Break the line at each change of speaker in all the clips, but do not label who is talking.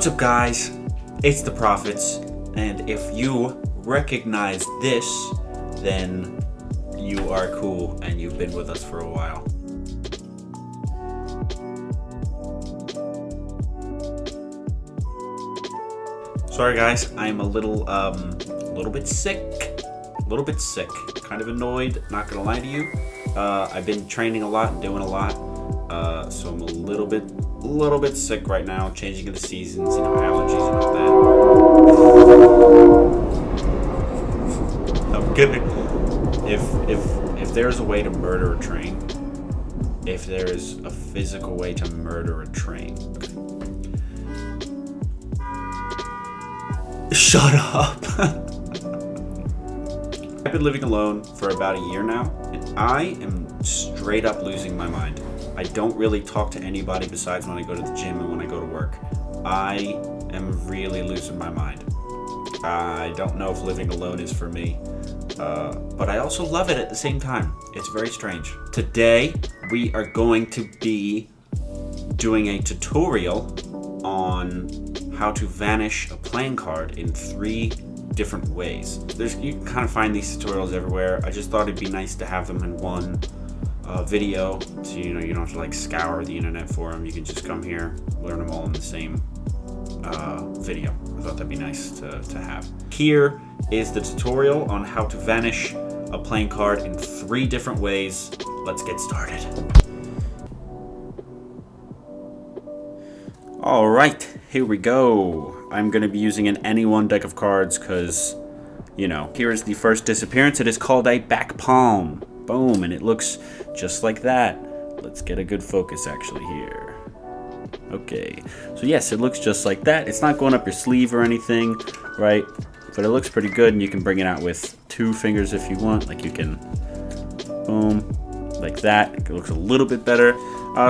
What's up, guys? It's the Prophets, and if you recognize this, then you are cool and you've been with us for a while. Sorry guys, I'm a little bit sick. Kind of annoyed, not gonna lie to you. I've been training a lot and doing a lot, so I'm a little bit sick right now, changing of the seasons, allergies and all that. I'm kidding. If there's a way to murder a train, if there is a physical way to murder a train, shut up. I've been living alone for about a year now, and I am straight up losing my mind. I don't really talk to anybody besides when I go to the gym and when I go to work. I am really losing my mind. I don't know if living alone is for me, but I also love it at the same time. It's very strange. Today, we are going to be doing a tutorial on how to vanish a playing card in 3 different ways. You can kind of find these tutorials everywhere. I just thought it'd be nice to have them in one video, so you don't have to like scour the internet for them. You can just come here, learn them all in the same video. I thought that'd be nice to have. Here is the tutorial on how to vanish a playing card in 3 different ways. Let's get started. All right, here we go. I'm going to be using an anyone deck of cards because, here is the first disappearance. It is called a back palm. Boom, and it looks just like that. Let's get a good focus actually here. Okay, so yes, it looks just like that. It's not going up your sleeve or anything, right? But it looks pretty good, and you can bring it out with 2 fingers if you want. Like you can, boom, like that. It looks a little bit better.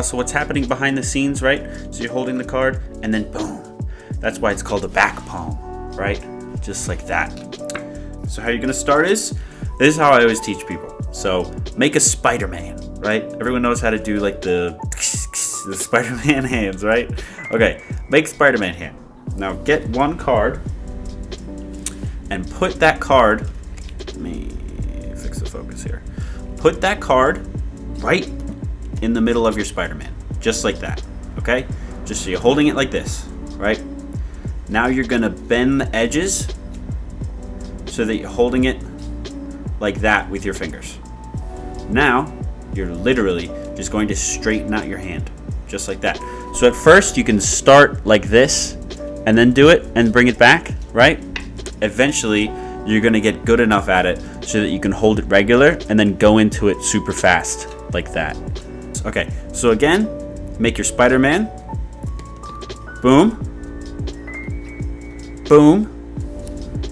So what's happening behind the scenes, right? So you're holding the card, and then boom. That's why it's called a back palm, right? Just like that. So how you're gonna start is, this is how I always teach people. So make a Spider-Man, right? Everyone knows how to do like the Spider-Man hands, right? Okay, make Spider-Man hand. Now get 1 card and put that card, let me fix the focus here. Put that card right in the middle of your Spider-Man, just like that, okay? Just so you're holding it like this, right? Now you're gonna bend the edges so that you're holding it like that with your fingers. Now, you're literally just going to straighten out your hand, just like that. So at first you can start like this and then do it and bring it back, right? Eventually, you're gonna get good enough at it so that you can hold it regular and then go into it super fast, like that. Okay, so again, make your Spider-Man. Boom. Boom.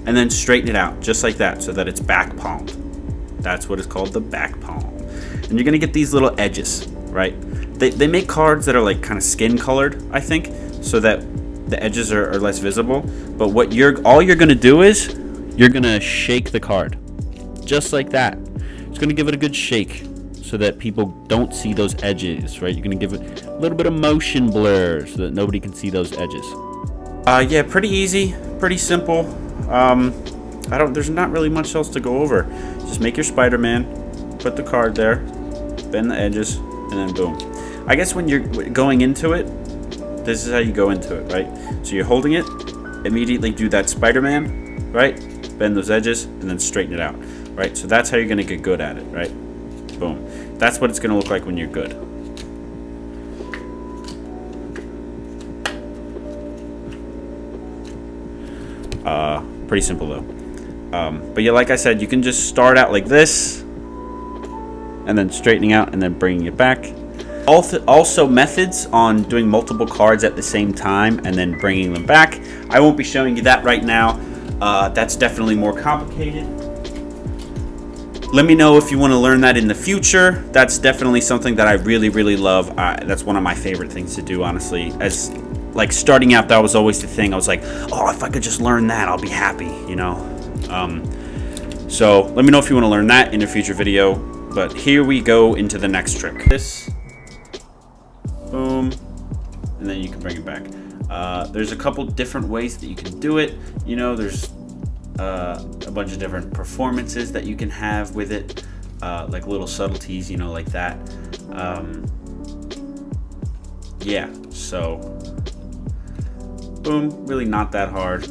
And then straighten it out, just like that, so that it's back palmed. That's what is called the back palm. And you're gonna get these little edges, right? They make cards that are like kind of skin colored, I think, so that the edges are less visible. But all you're gonna do is, you're gonna shake the card. Just like that. It's gonna give it a good shake so that people don't see those edges, right? You're gonna give it a little bit of motion blur so that nobody can see those edges. Yeah, pretty easy, pretty simple. There's not really much else to go over. Just make your Spider-Man, put the card there, bend the edges, and then boom. I guess when you're going into it, this is how you go into it, right? So you're holding it, immediately do that Spider-Man, right? Bend those edges, and then straighten it out, right? So that's how you're gonna get good at it, right? Boom. That's what it's gonna look like when you're good. Pretty simple though. But yeah, like I said, you can just start out like this and then straightening out and then bringing it back. Also methods on doing multiple cards at the same time and then bringing them back. I won't be showing you that right now. That's definitely more complicated. Let me know if you want to learn that in the future. That's definitely something that I really, really love. That's one of my favorite things to do, honestly. As like starting out, that was always the thing. I was like, oh, if I could just learn that, I'll be happy, So let me know if you want to learn that in a future video. But here we go into the next trick. This, boom, and then you can bring it back. There's a couple different ways that you can do it. You know, there's a bunch of different performances that you can have with it, like little subtleties, you know, like that. Yeah, so boom, really not that hard.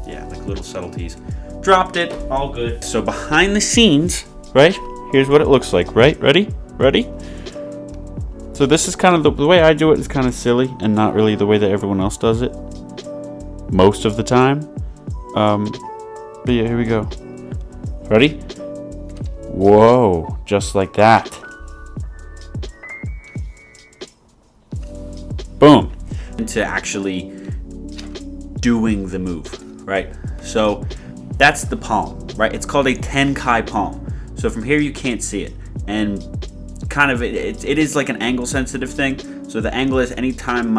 Yeah, like little subtleties. Dropped it, all good. So behind the scenes, right? Here's what it looks like, right? Ready? So this is kind of the way I do it is kind of silly and not really the way that everyone else does it most of the time. But yeah, here we go. Ready? Whoa, just like that. Boom. Into actually doing the move, right? So that's the palm, right? It's called a Tenkai palm. So from here you can't see it, and kind of it is like an angle sensitive thing. So the angle is anytime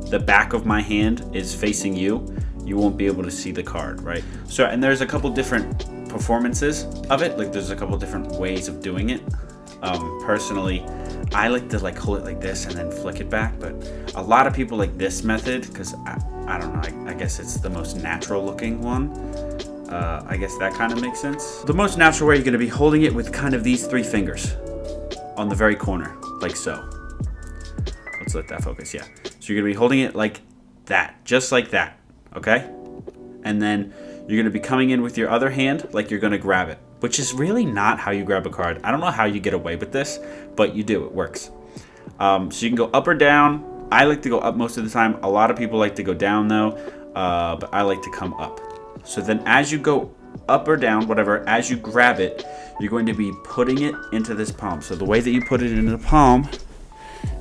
the back of my hand is facing you won't be able to see the card, right? So, and there's a couple different performances of it. Like there's a couple different ways of doing it. Personally, I like to like hold it like this and then flick it back, but a lot of people like this method because I don't know, I guess it's the most natural looking one. I guess that kind of makes sense. The most natural way, you're going to be holding it with kind of these 3 fingers on the very corner, like so. Let's let that focus, yeah. So you're going to be holding it like that, just like that, okay? And then you're going to be coming in with your other hand like you're going to grab it, which is really not how you grab a card. I don't know how you get away with this, but you do, it works. So you can go up or down. I like to go up most of the time. A lot of people like to go down though, but I like to come up. So then as you go up or down, whatever, as you grab it, you're going to be putting it into this palm. So the way that you put it into the palm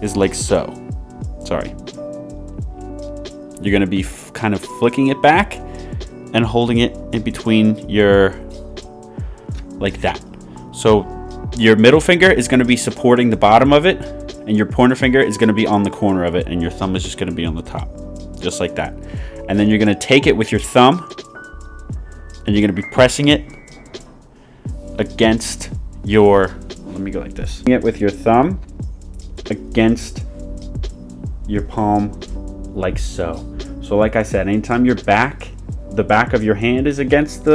is like so. Sorry. You're going to be kind of flicking it back and holding it in between your, like that. So your middle finger is going to be supporting the bottom of it, and your pointer finger is going to be on the corner of it, and your thumb is just going to be on the top, just like that. And then you're going to take it with your thumb, and you're going to be pressing it against your, let me go like this. It with your thumb against your palm like so. So like I said, anytime the back of your hand is against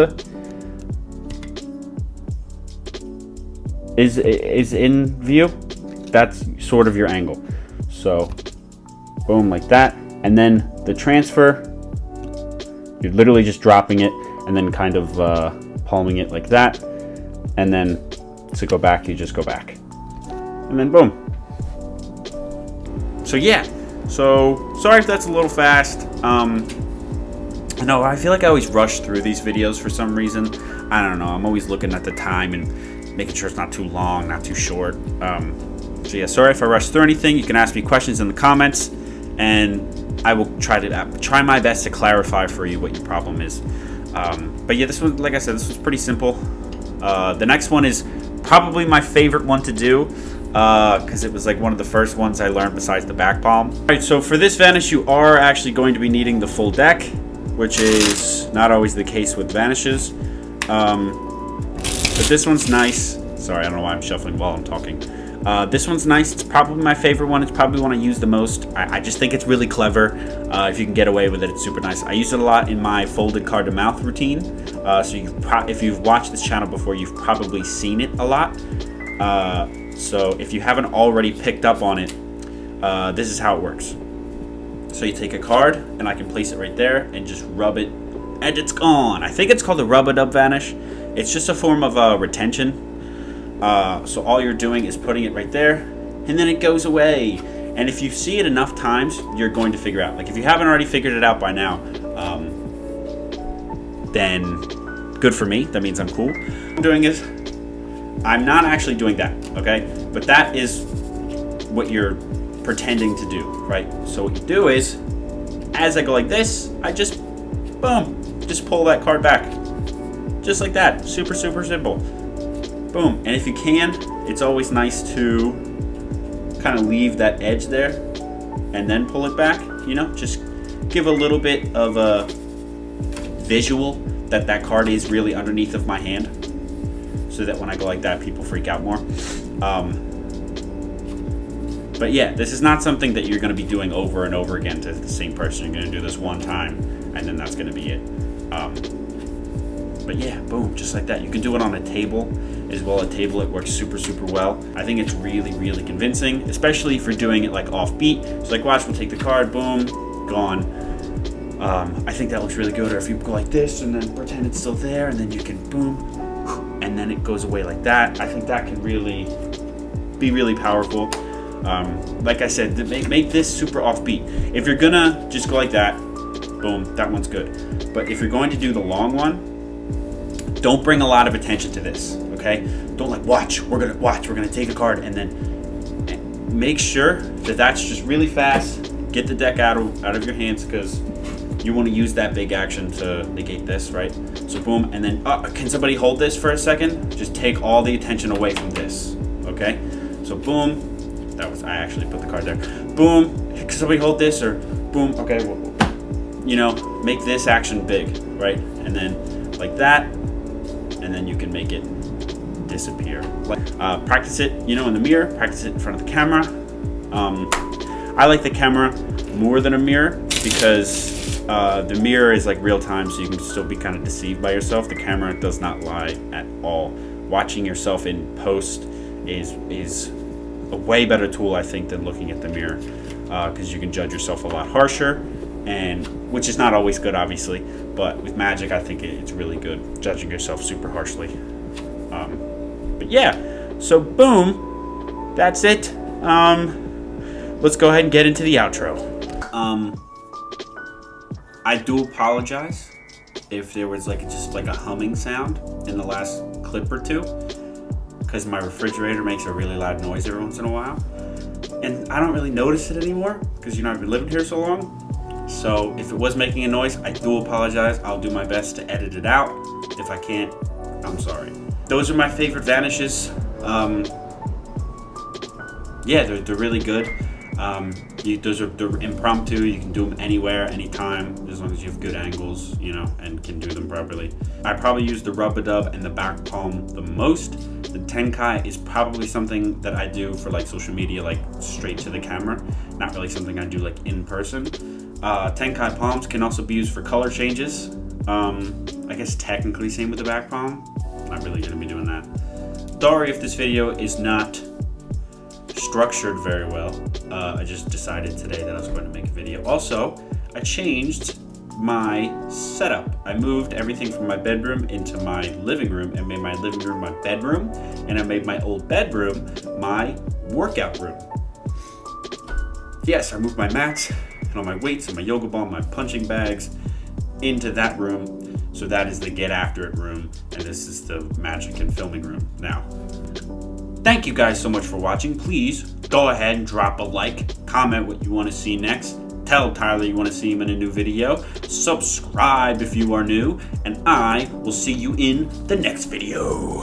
is in view, that's sort of your angle. So boom, like that. And then the transfer, you're literally just dropping it and then kind of palming it like that. And then to go back, you just go back. And then boom. So yeah, so sorry if that's a little fast. No, I feel like I always rush through these videos for some reason. I don't know, I'm always looking at the time and making sure it's not too long, not too short. So yeah, sorry if I rushed through anything. You can ask me questions in the comments, and I will try my best to clarify for you what your problem is. But yeah, this one, like I said, this was pretty simple. The next one is probably my favorite one to do, because it was like one of the first ones I learned besides the back palm. All right, so for this Vanish, you are actually going to be needing the full deck, which is not always the case with Vanishes. But this one's nice. Sorry, I don't know why I'm shuffling while I'm talking. This one's nice. It's probably my favorite one. It's probably one I use the most. I just think it's really clever. If you can get away with it, it's super nice. I use it a lot in my folded card to mouth routine. So if you've watched this channel before, you've probably seen it a lot. So if you haven't already picked up on it, this is how it works. So you take a card, and I can place it right there and just rub it, and it's gone. I think it's called the Rub-a-Dub Vanish. It's just a form of retention. So all you're doing is putting it right there, and then it goes away. And if you see it enough times, you're going to figure out. Like if you haven't already figured it out by now, then good for me. That means I'm cool. What I'm doing is, I'm not actually doing that, okay? But that is what you're pretending to do, right? So what you do is, as I go like this, I just, boom, just pull that card back. Just like that. Super, super simple. Boom. And if you can, it's always nice to kind of leave that edge there and then pull it back, you know, just give a little bit of a visual that that card is really underneath of my hand, so that when I go like that, people freak out more. But But yeah, this is not something that you're going to be doing over and over again to the same person. You're going to do this one time, and then that's going to be it. But yeah, boom, just like that. You can do it on a table as well. A table, it works super, super well. I think it's really, really convincing, especially if you're doing it like offbeat. So like, watch, we'll take the card, boom, gone. I think that looks really good. Or if you go like this and then pretend it's still there, and then you can boom, and then it goes away like that. I think that can really be really powerful. Like I said, make this super offbeat. If you're gonna just go like that, boom, that one's good. But if you're going to do the long one, don't bring a lot of attention to this, okay? Don't like, watch, we're gonna take a card, and then make sure that that's just really fast. Get the deck out of your hands, because you want to use that big action to negate this, right? So boom, and then, can somebody hold this for a second? Just take all the attention away from this, okay? So boom, I actually put the card there. Boom, can somebody hold this, or boom, okay, well, you know, make this action big, right? And then like that, and then you can make it disappear. Practice it, you know, in the mirror, practice it in front of the camera. I like the camera more than a mirror, because the mirror is like real time, so you can still be kind of deceived by yourself. The camera does not lie at all. Watching yourself in post is a way better tool, I think, than looking at the mirror, because you can judge yourself a lot harsher, and which is not always good, obviously, but with Magic, I think it's really good, judging yourself super harshly. But yeah, so boom, that's it. Let's go ahead and get into the outro. I do apologize if there was just a humming sound in the last clip or two, because my refrigerator makes a really loud noise every once in a while, and I don't really notice it anymore because I've been living here so long. So if it was making a noise, I do apologize. I'll do my best to edit it out. If I can't, I'm sorry. Those are my favorite Vanishes. Yeah, they're really good. They're impromptu. You can do them anywhere, anytime, as long as you have good angles, and can do them properly. I probably use the rub-a-dub and the back palm the most. The Tenkai is probably something that I do for social media, straight to the camera. Not really something I do in person. Tenkai palms can also be used for color changes. I guess technically same with the back palm. Not really going to be doing that. Sorry if this video is not structured very well. I just decided today that I was going to make a video. Also, I changed my setup. I moved everything from my bedroom into my living room, and made my living room my bedroom, and I made my old bedroom my workout room. Yes, I moved my mats and all my weights and my yoga ball, my punching bags into that room. So that is the get after it room, and this is the magic and filming room now. Thank you guys so much for watching. Please go ahead and drop a like, comment what you want to see next, tell Tyler you want to see him in a new video, subscribe if you are new, and I will see you in the next video.